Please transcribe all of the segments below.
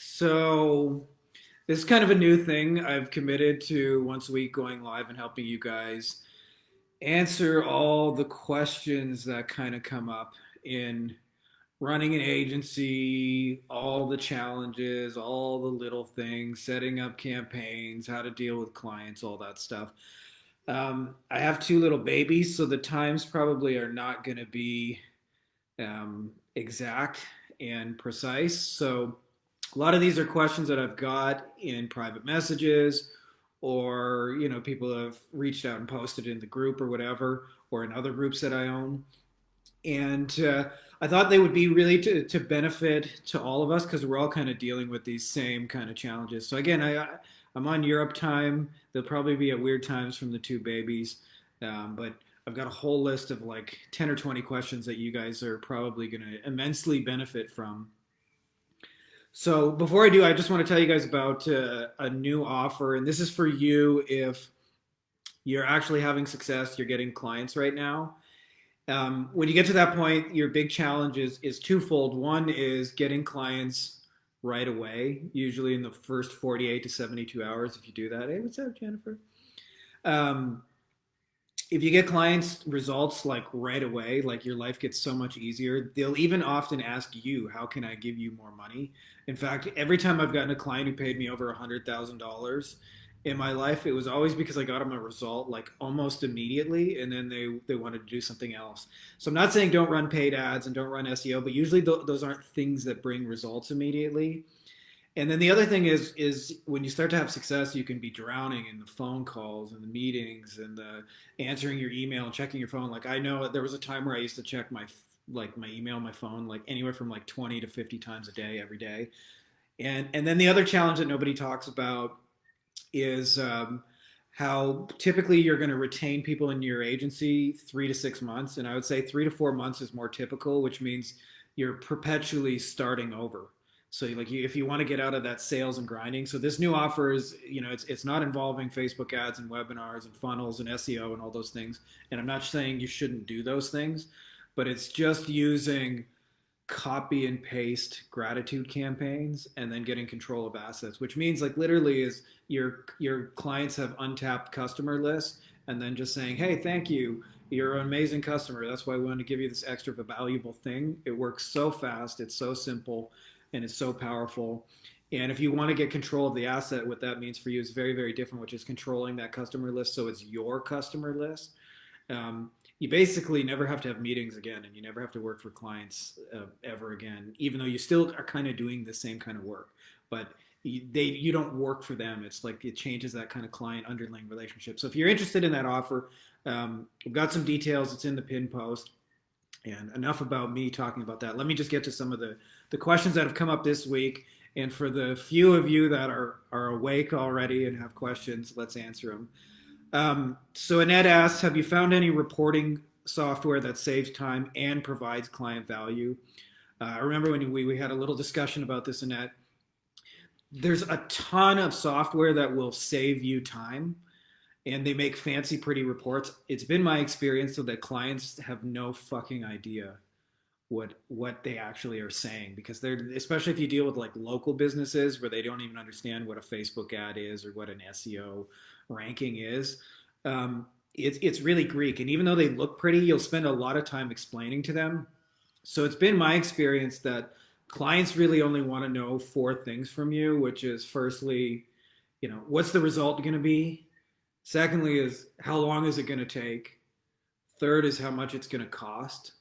So this is kind of a new thing. I've committed to once a week going live and helping you guys answer all the questions that kind of come up in running an agency, all the challenges, all the little things, setting up campaigns, how to deal with clients, all that stuff. I have two little babies, so the times probably are not going to be exact and precise. So a lot of these are questions that I've got in private messages, or people have reached out and posted in the group or whatever, or in other groups that I own. And I thought they would be really to benefit to all of us because we're all kind of dealing with these same kind of challenges. So again, I'm on Europe time. They'll probably be at weird times from the two babies, but I've got a whole list of like 10 or 20 questions that you guys are probably going to immensely benefit from. So before I do, I just want to tell you guys about a new offer, and this is for you if you're actually having success, you're getting clients right now. When you get to that point, your big challenge is twofold. One is getting clients right away, usually in the first 48 to 72 hours. If you do that, hey, what's up, Jennifer? Um, if you get clients results like right away, like your life gets so much easier. They'll even often ask you, how can I give you more money? In fact, every time I've gotten a client who paid me over $100,000 in my life, it was always because I got them a result like almost immediately, and then they wanted to do something else. So I'm not saying don't run paid ads and don't run SEO, but usually those aren't things that bring results immediately. And then the other thing is when you start to have success, you can be drowning in the phone calls and the meetings and the answering your email and checking your phone. Like I know there was a time where I used to check my email, my phone, like anywhere from like 20 to 50 times a day, every day. And then the other challenge that nobody talks about is how typically you're going to retain people in your agency 3 to 6 months, and I would say 3 to 4 months is more typical, which means you're perpetually starting over. So like if you want to get out of that sales and grinding, so this new offer is it's not involving Facebook ads and webinars and funnels and SEO and all those things. And I'm not saying you shouldn't do those things, but it's just using copy and paste gratitude campaigns and then getting control of assets, which means like literally is your clients have untapped customer lists, and then just saying, hey, thank you, you're an amazing customer, that's why we want to give you this extra valuable thing. It works so fast, it's so simple, and it's so powerful. And if you want to get control of the asset, what that means for you is very, very different, which is controlling that customer list so it's your customer list. You basically never have to have meetings again, and you never have to work for clients ever again, even though you still are kind of doing the same kind of work. But you don't work for them. It's like it changes that kind of client underlying relationship. So if you're interested in that offer, we've got some details. It's in the pin post. And enough about me talking about that. Let me just get to some of the questions that have come up this week. And for the few of you that are awake already and have questions, let's answer them. So Annette asks, have you found any reporting software that saves time and provides client value? I remember when we had a little discussion about this, Annette. There's a ton of software that will save you time, and they make fancy, pretty reports. It's been my experience so that clients have no fucking idea what they actually are saying, because they're, especially if you deal with like local businesses where they don't even understand what a Facebook ad is or what an SEO ranking is. It's really Greek, and even though they look pretty, you'll spend a lot of time explaining to them. So it's been my experience that clients really only want to know four things from you, which is firstly, what's the result going to be? Secondly is how long is it going to take? Third is how much it's going to cost.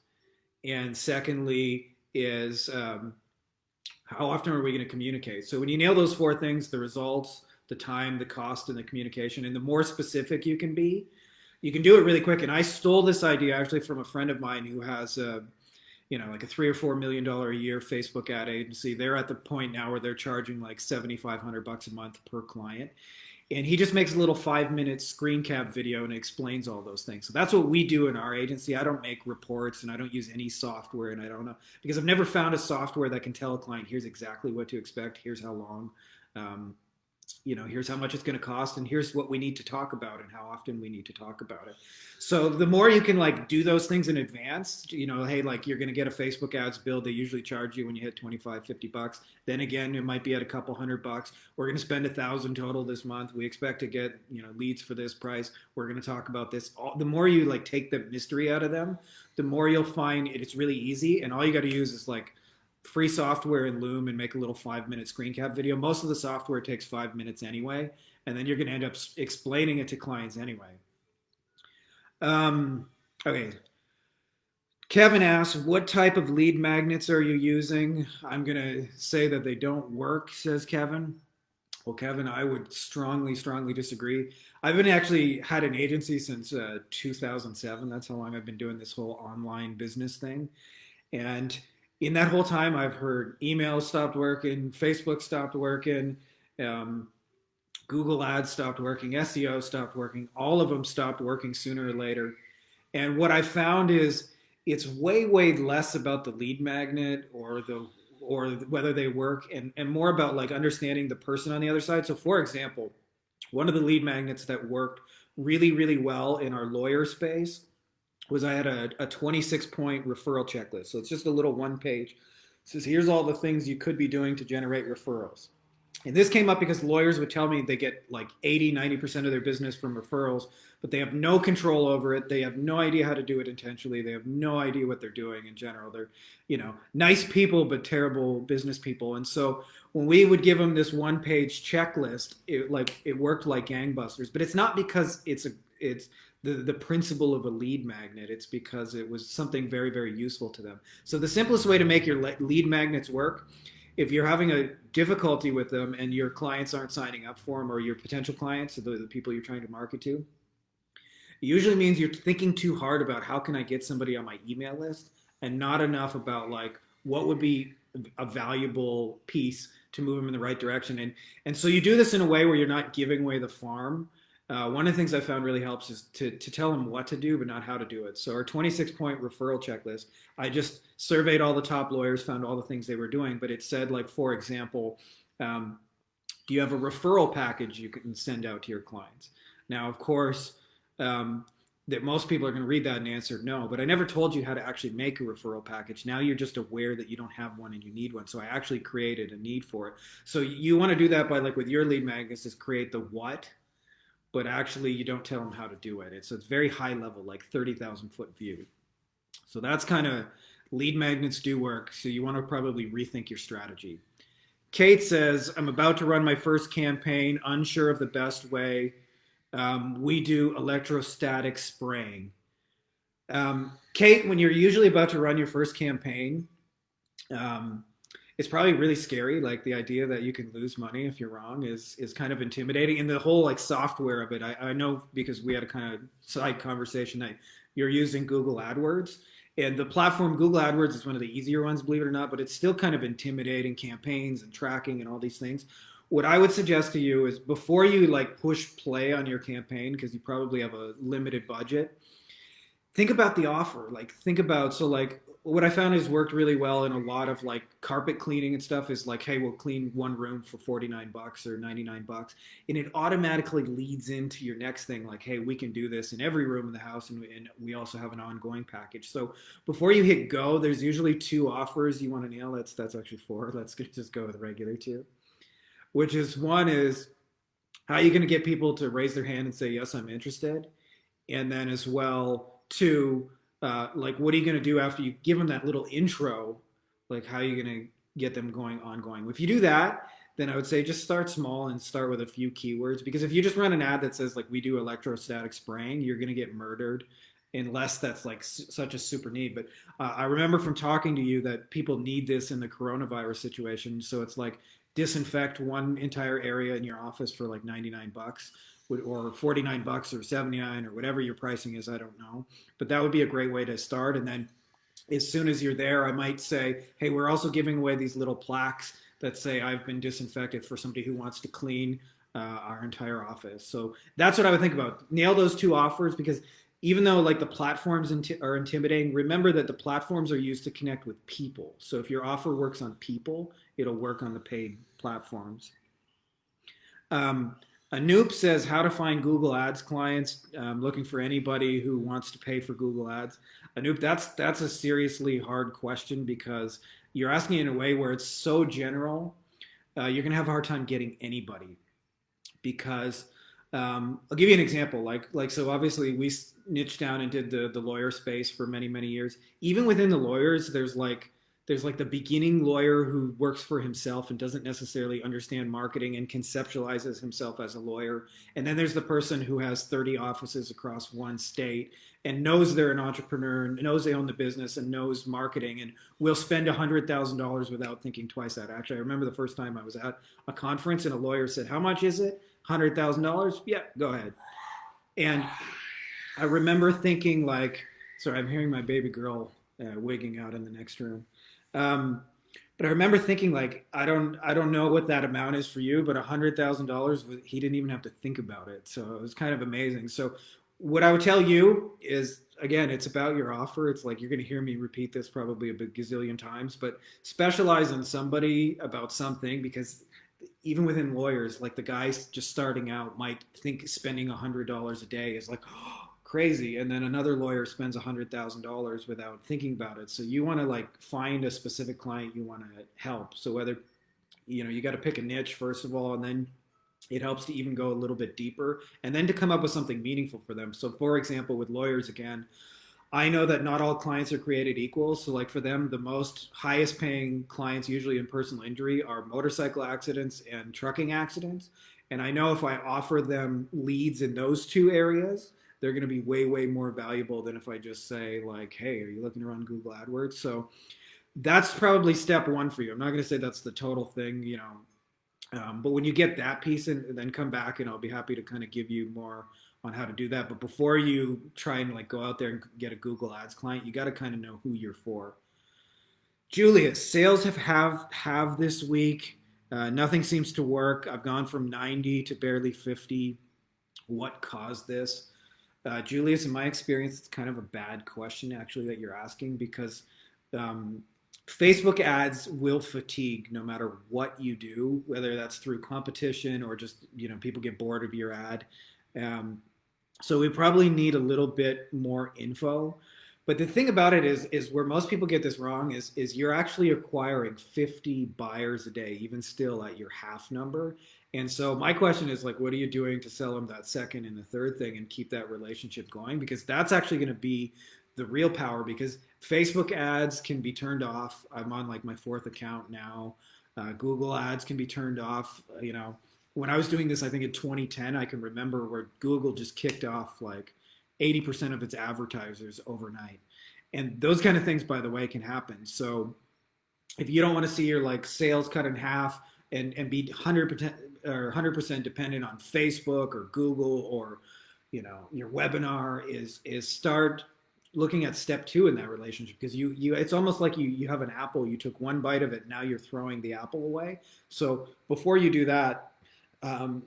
And secondly is how often are we going to communicate? So when you nail those four things, the results, the time, the cost, and the communication, and the more specific you can be, you can do it really quick. And I stole this idea actually from a friend of mine who has like a $3 or $4 million a year Facebook ad agency. They're at the point now where they're charging like $7,500 a month per client. And he just makes a little 5-minute screen cap video and explains all those things. So that's what we do in our agency. I don't make reports, and I don't use any software, and I don't know, because I've never found a software that can tell a client, here's exactly what to expect, here's how long. here's how much it's going to cost, and here's what we need to talk about and how often we need to talk about it. So the more you can like do those things in advance, hey, like you're going to get a Facebook ads bill. They usually charge you when you hit 25, $50. Then again, it might be at a couple $100. We're going to spend 1,000 total this month. We expect to get, leads for this price. We're going to talk about this. The more you like take the mystery out of them, the more you'll find it's really easy. And all you got to use is like free software in Loom and make a little 5-minute screen cap video. Most of the software takes 5 minutes anyway, and then you're going to end up explaining it to clients anyway. Okay. Kevin asks, what type of lead magnets are you using? I'm going to say that they don't work, says Kevin. Well, Kevin, I would strongly, strongly disagree. I've been actually had an agency since 2007. That's how long I've been doing this whole online business thing. And in that whole time, I've heard emails stopped working, Facebook stopped working, Google ads stopped working, SEO stopped working. All of them stopped working sooner or later. And what I found is it's way, way less about the lead magnet or whether they work, and more about like understanding the person on the other side. So for example, one of the lead magnets that worked really, really well in our lawyer space was I had a 26-point referral checklist. So it's just a little one page. It says, here's all the things you could be doing to generate referrals. And this came up because lawyers would tell me they get like 80, 90% of their business from referrals, but they have no control over it. They have no idea how to do it intentionally. They have no idea what they're doing in general. They're, nice people, but terrible business people. And so when we would give them this one-page checklist, it worked like gangbusters. But it's not because it's the principle of a lead magnet. It's because it was something very, very useful to them. So the simplest way to make your lead magnets work, if you're having a difficulty with them and your clients aren't signing up for them, or your potential clients, so the people you're trying to market to, it usually means you're thinking too hard about how can I get somebody on my email list, and not enough about like what would be a valuable piece to move them in the right direction. And so you do this in a way where you're not giving away the farm. One of the things I found really helps is to tell them what to do, but not how to do it. So our 26-point referral checklist, I just surveyed all the top lawyers, found all the things they were doing, but it said, like, for example, do you have a referral package you can send out to your clients? Now, of course, that most people are going to read that and answer no, but I never told you how to actually make a referral package. Now you're just aware that you don't have one and you need one. So I actually created a need for it. So you want to do that by, like with your lead magnets, is create the what, but actually you don't tell them how to do it. So it's very high level, like 30,000 foot view. So that's kind of, lead magnets do work. So you want to probably rethink your strategy. Kate says, I'm about to run my first campaign, unsure of the best way. We do electrostatic spraying. Kate, when you're usually about to run your first campaign, it's probably really scary. Like the idea that you can lose money if you're wrong is kind of intimidating. And the whole like software of it, I know because we had a kind of side conversation that you're using Google Adwords. And the platform Google Adwords is one of the easier ones, believe it or not, but it's still kind of intimidating, campaigns and tracking and all these things. What I would suggest to you is before you like push play on your campaign, because you probably have a limited budget, think about the offer. Like think about, so like what I found has worked really well in a lot of like carpet cleaning and stuff is like, hey, we'll clean one room for $49 or $99. And it automatically leads into your next thing. Like, hey, we can do this in every room in the house. And we also have an ongoing package. So before you hit go, there's usually 2 offers you want to nail. That's actually 4. Let's just go with the regular 2, which is, one is how are you going to get people to raise their hand and say, yes, I'm interested? And then as well, 2, like, what are you going to do after you give them that little intro? Like, how are you going to get them going ongoing? If you do that, then I would say just start small and start with a few keywords. Because if you just run an ad that says, like, we do electrostatic spraying, you're going to get murdered unless that's like such a super need. But I remember from talking to you that people need this in the coronavirus situation. So it's like disinfect one entire area in your office for like $99. Or $49 or $79 or whatever your pricing is, I don't know. But that would be a great way to start. And then as soon as you're there, I might say, hey, we're also giving away these little plaques that say I've been disinfected for somebody who wants to clean our entire office. So that's what I would think about. Nail those 2 offers, because even though like the platforms are intimidating, remember that the platforms are used to connect with people. So if your offer works on people, it'll work on the paid platforms. Um, Anoop says how to find Google Ads clients. Looking for anybody who wants to pay for Google Ads. Anoop, that's a seriously hard question because you're asking in a way where it's so general. You're gonna have a hard time getting anybody because I'll give you an example. Like so, obviously we niched down and did the lawyer space for many years. Even within the lawyers, there's like the beginning lawyer who works for himself and doesn't necessarily understand marketing and conceptualizes himself as a lawyer. And then there's the person who has 30 offices across one state and knows they're an entrepreneur, knows they own the business, and knows marketing, and will spend $100,000 without thinking twice. That actually, I remember the first time I was at a conference and a lawyer said, "How much is it? $100,000? Yeah, go ahead." And I remember thinking like, sorry, I'm hearing my baby girl wigging out in the next room. Um, but I remember thinking like, I don't know what that amount is for you, but $100,000, he didn't even have to think about it. So it was kind of amazing. So what I would tell you is, again, it's about your offer. It's like you're going to hear me repeat this probably a gazillion times, but specialize in somebody about something, because even within lawyers, like the guys just starting out might think spending $100 a day is like, oh, crazy, and then another lawyer spends $100,000 without thinking about it. So you want to like find a specific client you want to help. So whether you got to pick a niche first of all, and then it helps to even go a little bit deeper and then to come up with something meaningful for them. So for example, with lawyers again, I know that not all clients are created equal. So, like for them, the most highest paying clients, usually in personal injury, are motorcycle accidents and trucking accidents. And I know if I offer them leads in those two areas, they're going to be way more valuable than if I just say, like, hey, are you looking to run Google AdWords? So, that's probably step one for you. I'm not going to say that's the total thing. But when you get that piece in, then come back and I'll be happy to kind of give you more on how to do that. But before you try and like go out there and get a Google Ads client, you got to kind of know who you're for. Julius, sales have this week. Nothing seems to work. I've gone from 90 to barely 50. What caused this? Julius, in my experience, it's kind of a bad question actually that you're asking, because um, Facebook ads will fatigue no matter what you do, whether that's through competition or just people get bored of your ad. Um, so we probably need a little bit more info. But the thing about it is where most people get this wrong is you're actually acquiring 50 buyers a day, even still at your half number. And so my question is like, what are you doing to sell them that second and the third thing and keep that relationship going? Because that's actually going to be the real power, because Facebook ads can be turned off. I'm on like my fourth account now. Google ads can be turned off. When I was doing this, I think in 2010, I can remember where Google just kicked off like 80% of its advertisers overnight. And those kind of things, by the way, can happen. So if you don't want to see your like sales cut in half and be 100% dependent on Facebook or Google or your webinar, is start looking at step two in that relationship, because you it's almost like you have an apple, you took one bite of it, now you're throwing the apple away. So before you do that, um,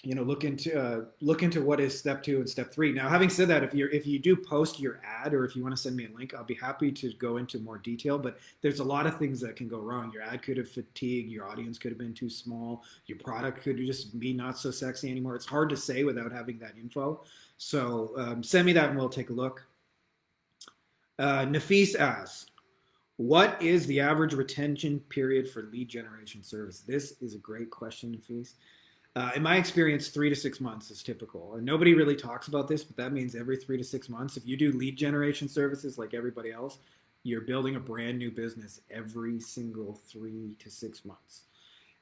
look into what is step two and step three. Now, having said that, if you do post your ad, or if you want to send me a link, I'll be happy to go into more detail. But there's a lot of things that can go wrong. Your ad could have fatigued. Your audience could have been too small. Your product could just be not so sexy anymore. It's hard to say without having that info. So send me that and we'll take a look. Nafis asks, what is the average retention period for lead generation service? This is a great question, Nafis. In my experience, 3 to 6 months is typical. And nobody really talks about this, but that means every 3 to 6 months, if you do lead generation services like everybody else, you're building a brand new business every single 3 to 6 months.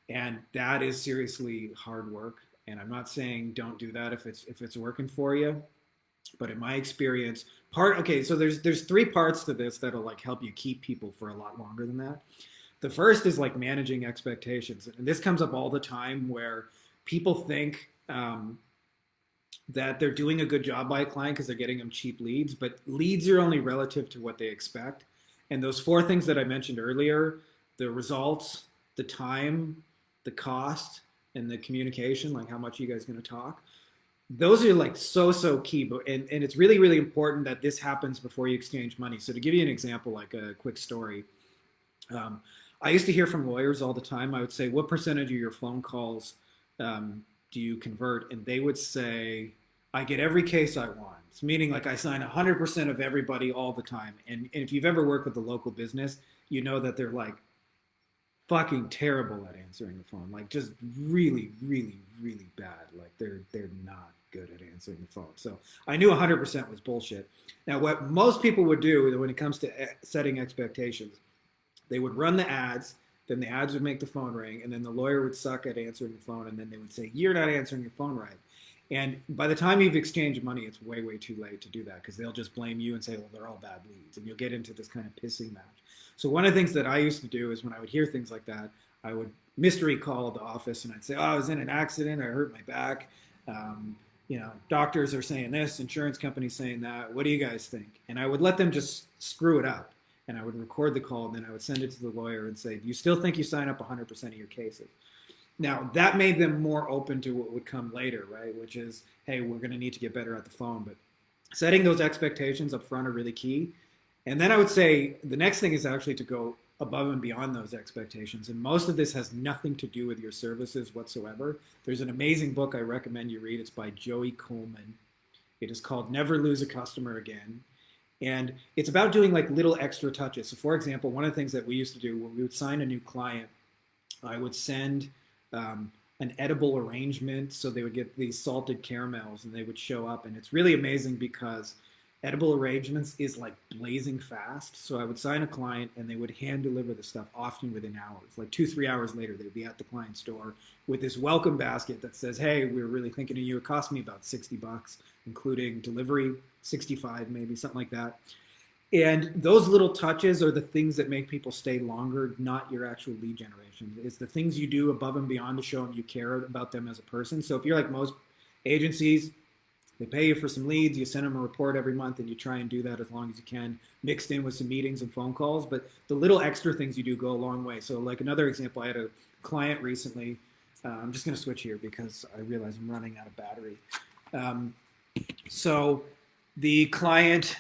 And that is seriously hard work. And I'm not saying don't do that if it's working for you. But in my experience, so there's three parts to this that'll like help you keep people for a lot longer than that. The first is like managing expectations. And this comes up all the time where people think that they're doing a good job by a client because they're getting them cheap leads, but leads are only relative to what they expect. And those four things that I mentioned earlier, the results, the time, the cost, and the communication, like how much you guys going to talk, those are like so key. And it's really important that this happens before you exchange money. So to give you an example, like a quick story, I used to hear from lawyers all the time. I would say, what percentage of your phone calls do you convert? And they would say, I get every case I want. It's meaning like I sign 100% of everybody all the time. And if you've ever worked with a local business, you know that they're like fucking terrible at answering the phone. Like just really, really, really bad. Like they're not good at answering the phone. So I knew 100% was bullshit. Now, what most people would do when it comes to setting expectations, they would run the ads, then the ads would make the phone ring, and then the lawyer would suck at answering the phone, and then they would say, "You're not answering your phone right." And by the time you've exchanged money, it's way, way too late to do that because they'll just blame you and say, well, they're all bad leads. And you'll get into this kind of pissing match. So one of the things that I used to do is when I would hear things like that, I would mystery call the office and I'd say, oh, I was in an accident. I hurt my back. Doctors are saying this, insurance companies saying that. What do you guys think? And I would let them just screw it up. And I would record the call and then I would send it to the lawyer and say, do you still think you sign up 100% of your cases? Now, that made them more open to what would come later, right? Which is, hey, we're going to need to get better at the phone. But setting those expectations up front are really key. And then I would say the next thing is actually to go above and beyond those expectations. And most of this has nothing to do with your services whatsoever. There's an amazing book I recommend you read. It's by Joey Coleman. It is called Never Lose a Customer Again. And it's about doing like little extra touches. So for example, one of the things that we used to do when we would sign a new client, I would send an edible arrangement. So they would get these salted caramels and they would show up. And it's really amazing because edible arrangements is like blazing fast. So I would sign a client and they would hand deliver the stuff often within hours. Like 2-3 hours later, they'd be at the client's door with this welcome basket that says, hey, we were really thinking of you. It cost me about $60, including delivery, 65 maybe, something like that. And those little touches are the things that make people stay longer, not your actual lead generation. It's the things you do above and beyond to show them you care about them as a person. So if you're like most agencies, they pay you for some leads, you send them a report every month, and you try and do that as long as you can, mixed in with some meetings and phone calls. But the little extra things you do go a long way. So like another example, I had a client recently. I'm just going to switch here because I realize I'm running out of battery. So the client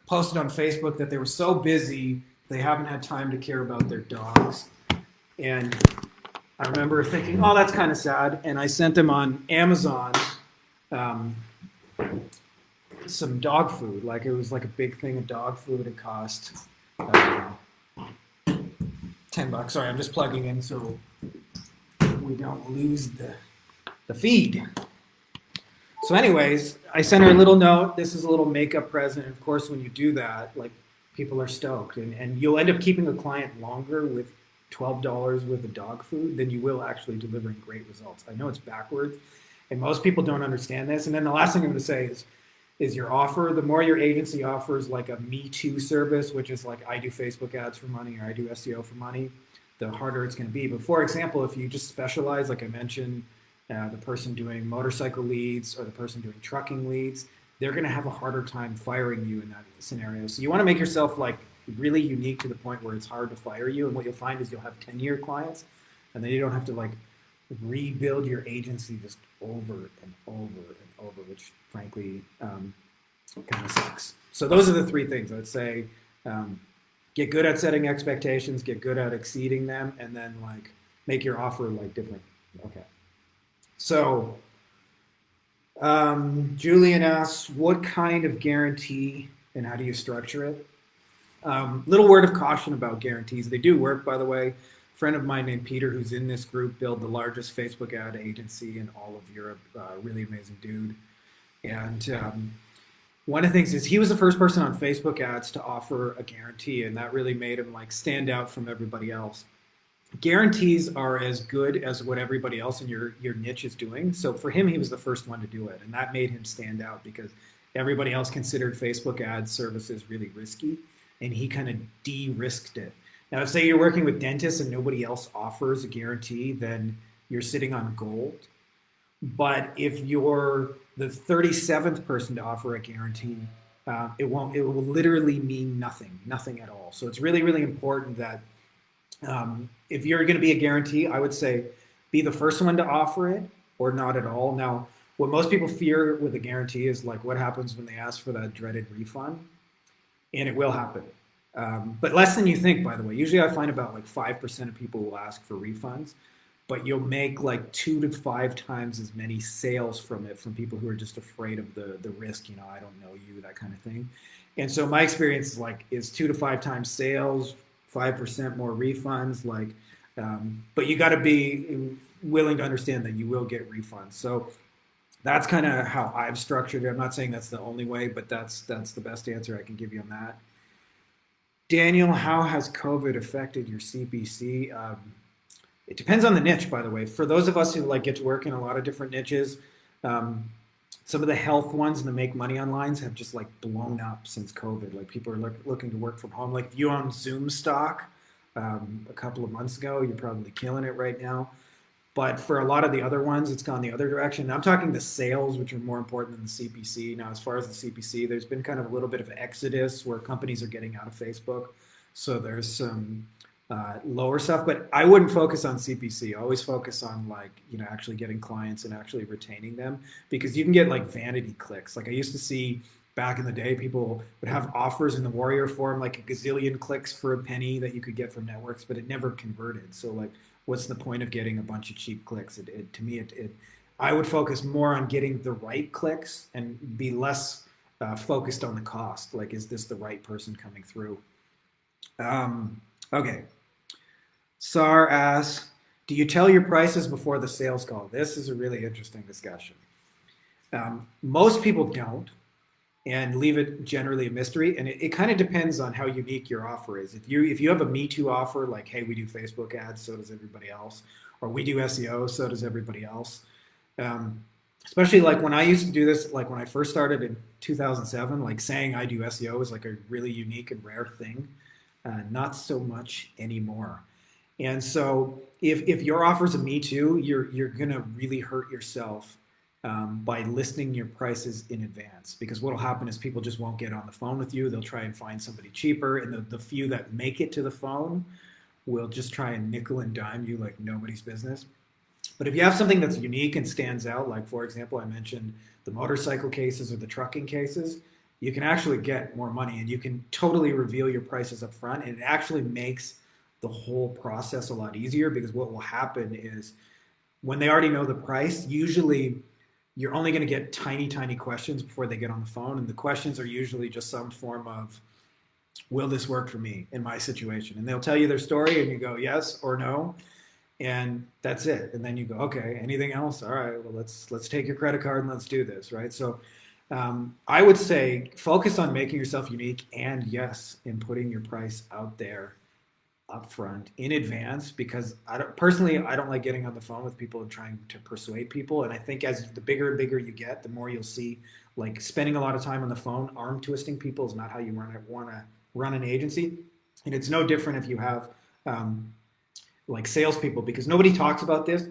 posted on Facebook that they were so busy, they haven't had time to care about their dogs. And I remember thinking, oh, that's kind of sad. And I sent them on Amazon some dog food. Like it was like a big thing of dog food. It cost, I don't know, $10. Sorry, I'm just plugging in so we don't lose the feed. So anyways, I sent her a little note. This is a little makeup present. Of course, when you do that, like people are stoked. And you'll end up keeping a client longer with $12 worth of dog food than you will actually delivering great results. I know it's backwards, and most people don't understand this. And then the last thing I'm going to say is your offer. The more your agency offers like a Me Too service, which is like I do Facebook ads for money or I do SEO for money, the harder it's going to be. But for example, if you just specialize, like I mentioned, the person doing motorcycle leads or the person doing trucking leads, they're going to have a harder time firing you in that scenario. So you want to make yourself like really unique to the point where it's hard to fire you. And what you'll find is you'll have 10-year clients, and then you don't have to like rebuild your agency just over and over and over, which frankly kind of sucks. So those are the three things I would say. Get good at setting expectations, get good at exceeding them, and then like make your offer like different. Okay. So Julian asks, what kind of guarantee and how do you structure it? Little word of caution about guarantees. They do work, by the way. A friend of mine named Peter, who's in this group, built the largest Facebook ad agency in all of Europe. Really amazing dude. And one of the things is he was the first person on Facebook ads to offer a guarantee, and that really made him like stand out from everybody else. Guarantees are as good as what everybody else in your niche is doing. So for him, he was the first one to do it, and that made him stand out because everybody else considered Facebook ad services really risky, and he kind of de-risked it. Now, say you're working with dentists and nobody else offers a guarantee, then you're sitting on gold. But if you're the 37th person to offer a guarantee, it will literally mean nothing at all. So it's really, really important that if you're going to be a guarantee, I would say be the first one to offer it or not at all. Now, what most people fear with a guarantee is like what happens when they ask for that dreaded refund, and it will happen. But less than you think, by the way. Usually I find about like 5% of people will ask for refunds. but you'll make like 2 to 5 times as many sales from it from people who are just afraid of the risk. I don't know you, that kind of thing. And so my experience is like is 2 to 5 times sales, 5% more refunds. But you got to be willing to understand that you will get refunds. So that's kind of how I've structured it. I'm not saying that's the only way, but that's the best answer I can give you on that. Daniel, how has COVID affected your CPC? It depends on the niche, by the way. For those of us who like get to work in a lot of different niches, um, some of the health ones and the make money online have just like blown up since COVID. Like people are looking to work from home. Like if you own Zoom stock a couple of months ago, you're probably killing it right now. But for a lot of the other ones, it's gone the other direction. I'm talking the sales, which are more important than the CPC. Now, as far as the CPC, there's been kind of a little bit of an exodus where companies are getting out of Facebook. So there's some lower stuff, but I wouldn't focus on CPC. I always focus on actually getting clients and actually retaining them because you can get like vanity clicks. Like I used to see back in the day, people would have offers in the Warrior Forum, like a gazillion clicks for a penny that you could get from networks, but it never converted. So like, what's the point of getting a bunch of cheap clicks? To me, I would focus more on getting the right clicks and be less focused on the cost. Like, is this the right person coming through? Okay. SAR asks, do you tell your prices before the sales call? This is a really interesting discussion. Most people don't and leave it generally a mystery. And it kind of depends on how unique your offer is. If you have a Me Too offer, like, hey, we do Facebook ads, so does everybody else, or we do SEO, so does everybody else. Especially like when I used to do this, like when I first started in 2007, like saying I do SEO is like a really unique and rare thing. Not so much anymore. And so if your offer's a Me Too, you're gonna really hurt yourself by listing your prices in advance. Because what'll happen is people just won't get on the phone with you. They'll try and find somebody cheaper, and the few that make it to the phone will just try and nickel and dime you like nobody's business. But if you have something that's unique and stands out, like for example, I mentioned the motorcycle cases or the trucking cases, you can actually get more money and you can totally reveal your prices up front. And it actually makes the whole process a lot easier because what will happen is when they already know the price, usually you're only going to get tiny, tiny questions before they get on the phone. And the questions are usually just some form of, will this work for me in my situation? And they'll tell you their story and you go, yes or no. And that's it. And then you go, okay, anything else? All right, well, let's take your credit card and let's do this, right? So I would say focus on making yourself unique and yes, in putting your price out there upfront in advance because I don't like getting on the phone with people and trying to persuade people. And I think as the bigger and bigger you get, the more you'll see like spending a lot of time on the phone, arm twisting people is not how you want to run an agency. And it's no different if you have like salespeople because nobody talks about this.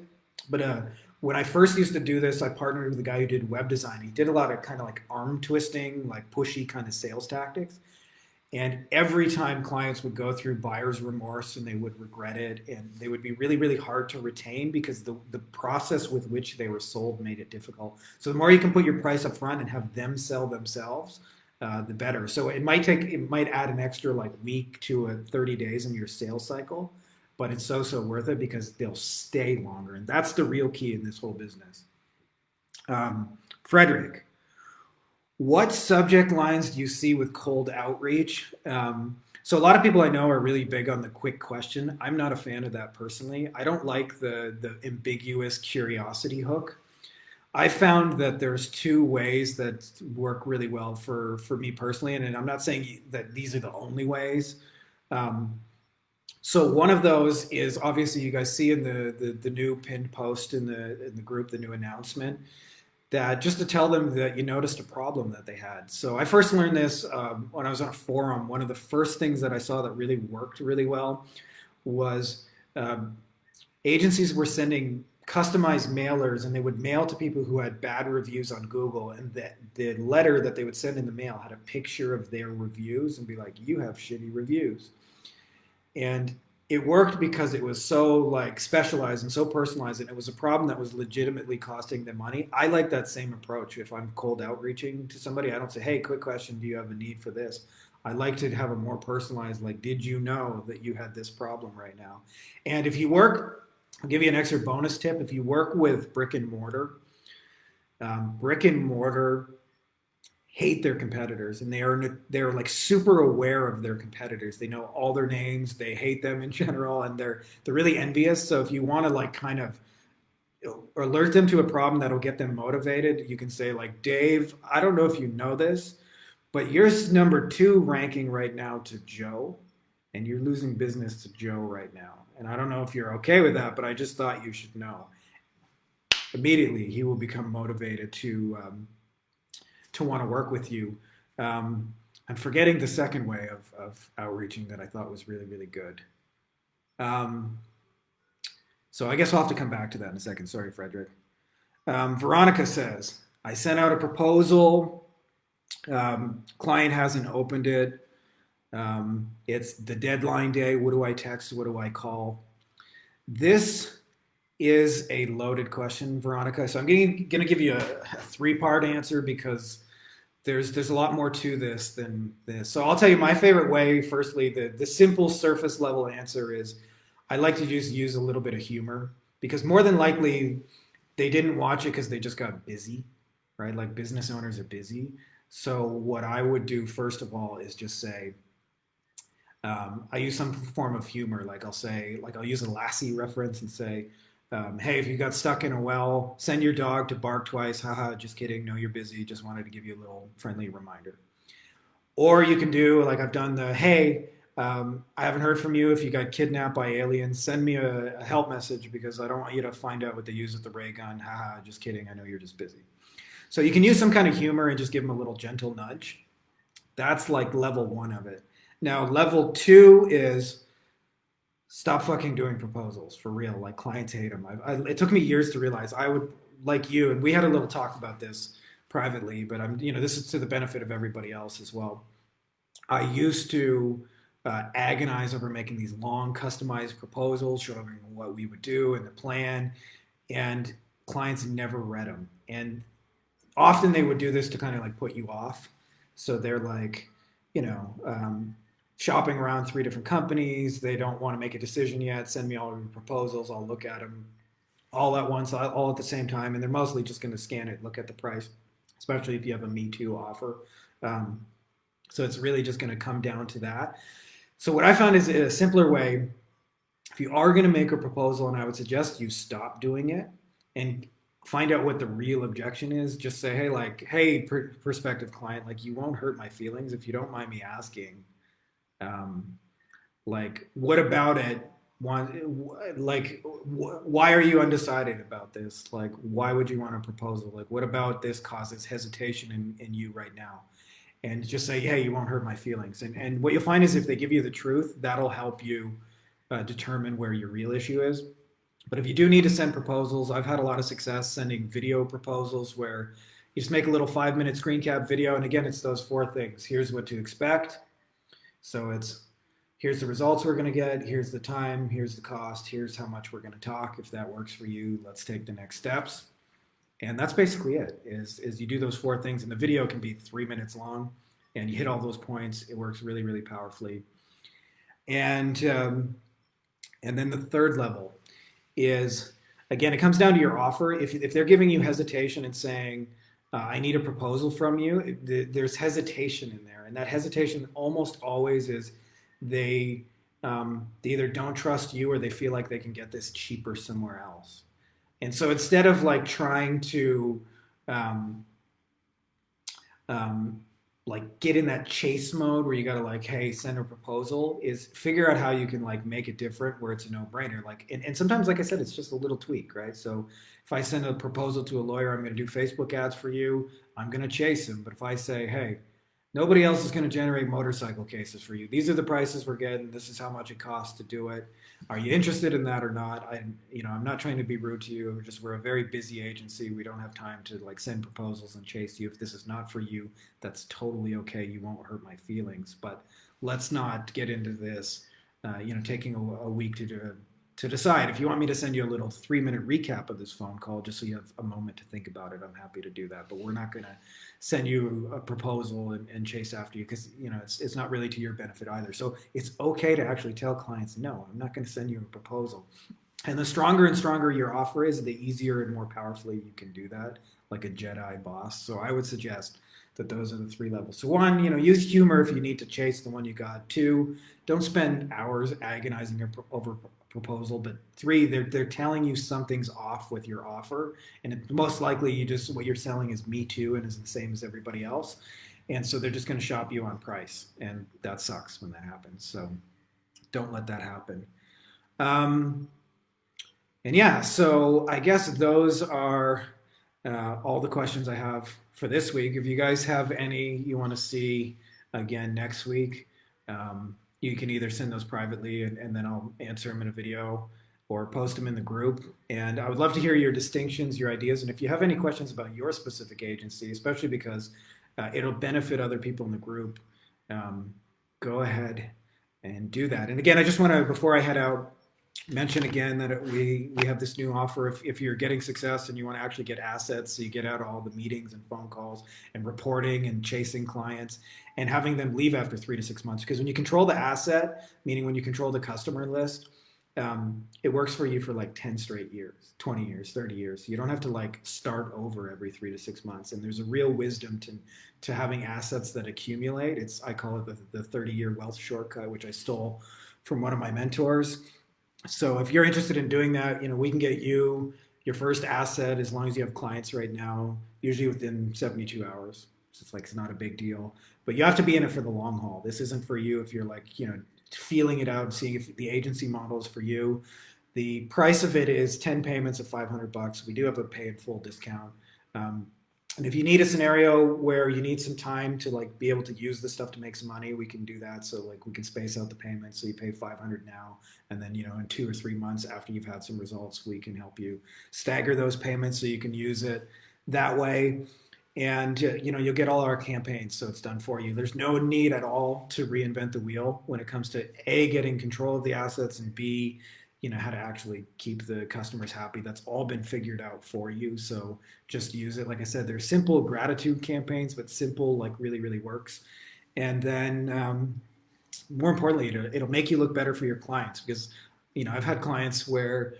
But when I first used to do this, I partnered with a guy who did web design. He did a lot of kind of like arm twisting, like pushy kind of sales tactics. And every time clients would go through buyer's remorse and they would regret it and they would be really, really hard to retain because the process with which they were sold made it difficult. So the more you can put your price up front and have them sell themselves, the better. So it might add an extra like week to 30 days in your sales cycle, but it's so worth it because they'll stay longer. And that's the real key in this whole business. Frederick, what subject lines do you see with cold outreach? So a lot of people I know are really big on the quick question. I'm not a fan of that personally. I don't like the ambiguous curiosity hook. I found that there's two ways that work really well for me personally, and I'm not saying that these are the only ways. So one of those is obviously you guys see in the new pinned post in the group, the new announcement, that just to tell them that you noticed a problem that they had. So I first learned this when I was on a forum. One of the first things that I saw that really worked really well was agencies were sending customized mailers and they would mail to people who had bad reviews on Google. And the letter that they would send in the mail had a picture of their reviews and be like, you have shitty reviews. And it worked because it was so like specialized and so personalized, and it was a problem that was legitimately costing them money. I like that same approach. If I'm cold outreaching to somebody, I don't say, hey, quick question, do you have a need for this? I like to have a more personalized, like, did you know that you had this problem right now? And if you work I'll give you an extra bonus tip. If you work with brick and mortar hate their competitors, and they're like super aware of their competitors. They know all their names. They hate them in general, and they're really envious. So if you want to like kind of alert them to a problem that'll get them motivated, you can say like, Dave, I don't know if you know this, but you're number two ranking right now to Joe, and you're losing business to Joe right now. And I don't know if you're okay with that, but I just thought you should know. Immediately, he will become motivated to want to work with you. I'm forgetting the second way of outreaching that I thought was really, really good. Um, so I guess I'll have to come back to that in a second. Sorry, Frederick. Veronica says, I sent out a proposal. Client hasn't opened it. It's the deadline day. What do I text? What do I call? This is a loaded question, Veronica. So I'm going to give you a three-part answer because there's a lot more to this than this. So I'll tell you my favorite way. Firstly, the simple surface level answer is I like to just use a little bit of humor because more than likely they didn't watch it because they just got busy, right? Like business owners are busy. So what I would do first of all is just say, I use some form of humor. Like I'll say, like I'll use a Lassie reference and say, hey, if you got stuck in a well, send your dog to bark twice. Haha, just kidding. No, you're busy. Just wanted to give you a little friendly reminder. Or you can do like I've done the, hey, I haven't heard from you. If you got kidnapped by aliens, send me a help message because I don't want you to find out what they use with the ray gun. Haha, just kidding. I know you're just busy. So you can use some kind of humor and just give them a little gentle nudge. That's like level one of it. Now, level two is stop fucking doing proposals for real. Like clients hate them. It took me years to realize I would like you, and we had a little talk about this privately, but this is to the benefit of everybody else as well. I used to agonize over making these long customized proposals showing what we would do and the plan, and clients never read them. And often they would do this to kind of like put you off. So they're like, you know, shopping around three different companies. They don't want to make a decision yet. Send me all your proposals. I'll look at them all at once, all at the same time. And they're mostly just going to scan it, look at the price, especially if you have a Me Too offer. So it's really just going to come down to that. So what I found is a simpler way. If you are going to make a proposal, and I would suggest you stop doing it and find out what the real objection is. Just say, hey, like, hey, prospective client, like you won't hurt my feelings if you don't mind me asking. Like, what about it? Why are you undecided about this? Like, why would you want a proposal? Like, what about this causes hesitation in you right now? And just say, hey, you won't hurt my feelings. And what you'll find is if they give you the truth, that'll help you determine where your real issue is. But if you do need to send proposals, I've had a lot of success sending video proposals where you just make a little 5-minute screen cap video. And again, it's those four things. Here's what to expect. So here's the results we're going to get. Here's the time. Here's the cost. Here's how much we're going to talk. If that works for you, let's take the next steps. And that's basically it, is you do those four things. And the video can be 3 minutes long. And you hit all those points. It works really, really powerfully. And then the third level is, again, it comes down to your offer. If they're giving you hesitation and saying, I need a proposal from you, there's hesitation in there. And that hesitation almost always is they either don't trust you or they feel like they can get this cheaper somewhere else. And so instead of like trying to like get in that chase mode where you got to like, hey, send a proposal, is figure out how you can like make it different where it's a no-brainer. Like, and sometimes, like I said, it's just a little tweak, right? So if I send a proposal to a lawyer, I'm going to do Facebook ads for you. I'm going to chase him. But if I say, hey, nobody else is going to generate motorcycle cases for you. These are the prices we're getting. This is how much it costs to do it. Are you interested in that or not? I'm not trying to be rude to you. We're a very busy agency. We don't have time to like send proposals and chase you. If this is not for you, that's totally okay. You won't hurt my feelings. But let's not get into this. Taking a week to decide. If you want me to send you a little 3-minute recap of this phone call, just so you have a moment to think about it, I'm happy to do that. But we're not going to send you a proposal and chase after you because it's not really to your benefit either. So it's okay to actually tell clients, no, I'm not going to send you a proposal. And the stronger and stronger your offer is, the easier and more powerfully you can do that, like a Jedi boss. So I would suggest that those are the three levels. So one, use humor if you need to chase the one you got. Two, don't spend hours agonizing over proposal. But three, they're telling you something's off with your offer, and most likely what you're selling is me too and is the same as everybody else, and so they're just going to shop you on price, and that sucks when that happens. So don't let that happen. Um, and yeah, so I guess those are all the questions I have for this week. If you guys have any you want to see again next week, you can either send those privately and then I'll answer them in a video or post them in the group. And I would love to hear your distinctions, your ideas. And if you have any questions about your specific agency, especially because it'll benefit other people in the group, go ahead and do that. And again, I just want to, before I head out, mention again that we have this new offer. If you're getting success and you want to actually get assets, so you get out all the meetings and phone calls and reporting and chasing clients and having them leave after 3 to 6 months. Because when you control the asset, meaning when you control the customer list, it works for you for like 10 straight years, 20 years, 30 years. You don't have to like start over every 3 to 6 months. And there's a real wisdom to having assets that accumulate. I call it the 30-year wealth shortcut, which I stole from one of my mentors. So if you're interested in doing that, we can get you your first asset as long as you have clients right now, usually within 72 hours. So it's not a big deal, but you have to be in it for the long haul. This isn't for you if you're like, feeling it out and seeing if the agency model is for you. The price of it is 10 payments of $500. We do have a pay in full discount. And if you need a scenario where you need some time to like be able to use the stuff to make some money, we can do that. So like we can space out the payments. So you pay 500 now, and then in 2 or 3 months after you've had some results, we can help you stagger those payments so you can use it that way. And you'll get all our campaigns, so it's done for you. There's no need at all to reinvent the wheel when it comes to A, getting control of the assets, and B, how to actually keep the customers happy. That's all been figured out for you. So just use it. Like I said, they're simple gratitude campaigns, but simple like really, really works. And then more importantly, it'll make you look better for your clients, because I've had clients where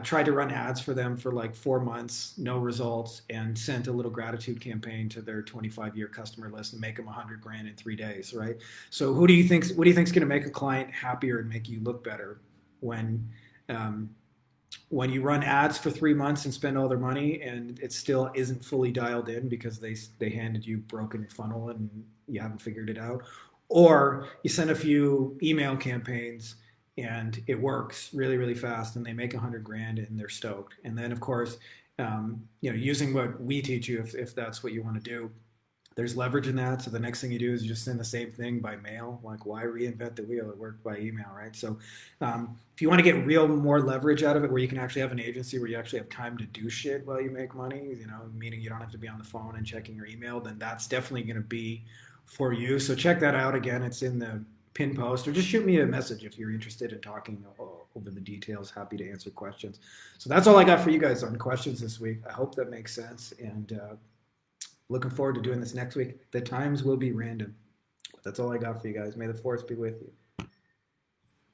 tried to run ads for them for like 4 months, no results, and sent a little gratitude campaign to their 25-year customer list and make them 100 grand in 3 days, right? So what do you think's going to make a client happier and make you look better when you run ads for 3 months and spend all their money and it still isn't fully dialed in because they handed you broken funnel and you haven't figured it out? Or you send a few email campaigns and it works really, really fast and they make 100 grand and they're stoked. And then of course, using what we teach you, if that's what you want to do, there's leverage in that. So the next thing you do is you just send the same thing by mail. Like, why reinvent the wheel? It worked by email, right? So if you want to get more leverage out of it, where you can actually have an agency where you actually have time to do shit while you make money, meaning you don't have to be on the phone and checking your email, then that's definitely going to be for you. So check that out. Again, it's in the pin post, or just shoot me a message if you're interested in talking over the details. Happy to answer questions. So that's all I got for you guys on questions this week. I hope that makes sense, and looking forward to doing this next week. The times will be random. But that's all I got for you guys. May the force be with you.